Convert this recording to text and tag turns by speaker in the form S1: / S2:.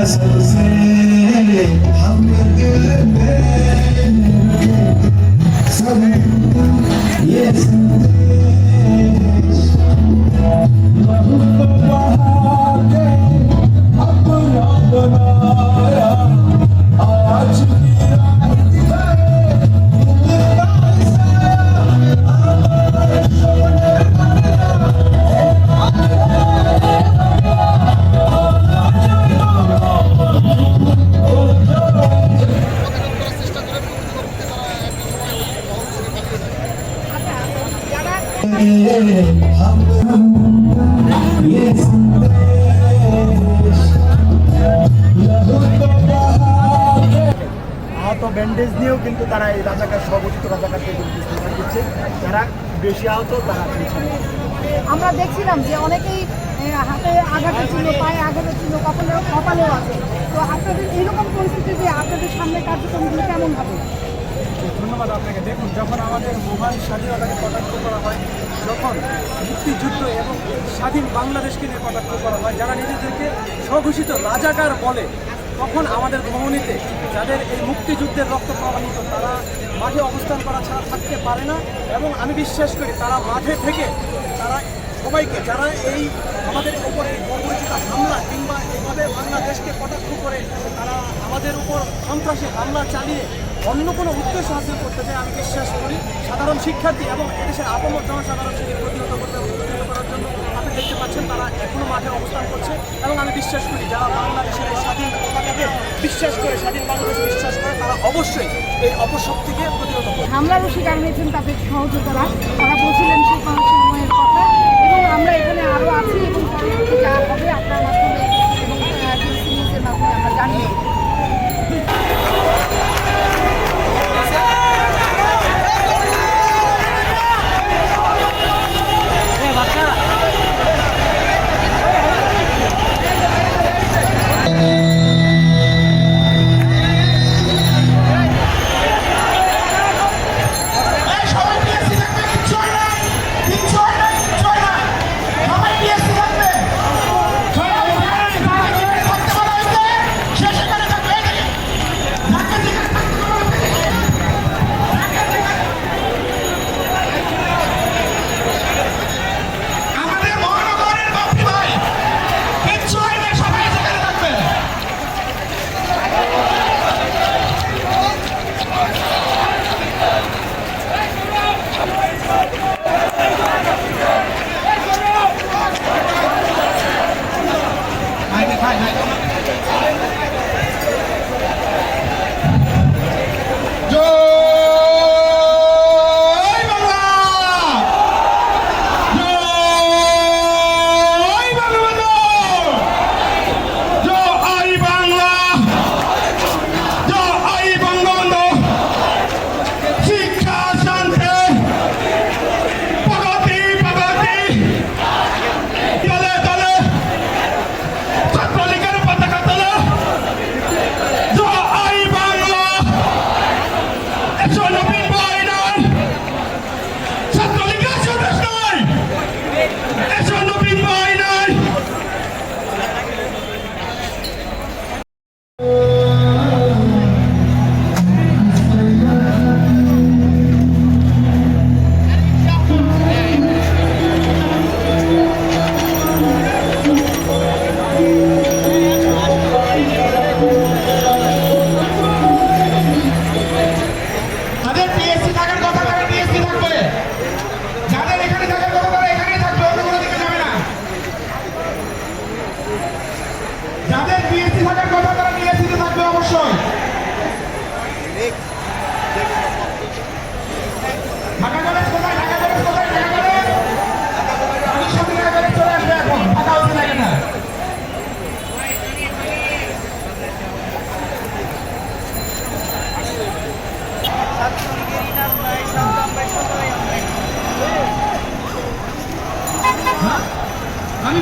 S1: नस्ल से हम सब ये संदेश बहुत वहाँ के अपना बनाया आज की रात
S2: আহত ব্যান্ডেজ নিয়েও কিন্তু তারা এই রাজাকার সর্বজিত রাজাকারকে দিচ্ছে। যারা বেশি আহত তারা
S3: আমরা দেখছিলাম যে অনেকেই হাতে আঘাতের ছিল, পায়ে আঘাতের ছিল, কপালেও আছে। তো আপনাদের এইরকম পরিস্থিতিতে আপনাদের সামনে কার্যক্রমগুলো কেমন হবে?
S2: ধন্যবাদ আপনাকে। দেখুন, যখন আমাদের মহান স্বাধীনতাকে কটাক্ষ করা হয়, যখন মুক্তিযুদ্ধ এবং স্বাধীন বাংলাদেশকে নিয়ে কটাক্ষ করা হয়, যারা নিজেদেরকে স্বঘোষিত রাজাকার বলে, তখন আমাদের ধমনীতে যাদের এই মুক্তিযুদ্ধের রক্ত প্রবাহিত, তারা মাঠে অবস্থান করা ছাড়া থাকতে পারে না। এবং আমি বিশ্বাস করি তারা মাঠে থেকে তারা সবাইকে, যারা এই আমাদের উপরে অপরিচিত হামলা কিংবা এভাবে বাংলাদেশকে কটাক্ষ করে তারা আমাদের উপর সন্ত্রাসী হামলা চালিয়ে অন্য কোনো উদ্দেশ্য হাসিল করতে চায়, আমি বিশ্বাস করি সাধারণ শিক্ষার্থী এবং এদেশের আপামর জনসাধারণকে প্রতিহত করার জন্য আপনি দেখতে পাচ্ছেন তারা এখনও মাঠে অবস্থান করছে। এবং আমি বিশ্বাস করি যারা বাংলাদেশের এই স্বাধীন পতাকাকে বিশ্বাস করে, স্বাধীন বাংলাদেশ বিশ্বাস করে, তারা অবশ্যই এই অপশক্তিকে প্রতিহত করে।
S3: হামলারও শিকার হয়েছেন তাদের সহযোদ্ধারা, তারা বলছিলেন সেই সময়ের কথা। এবং আমরা এখানে আরও আছি এবং পরবর্তী যা হবে আপনার মাধ্যমে এবং ডিএসসি নিউজের মাধ্যমে আমরা জানিয়ে দেব।
S1: আমি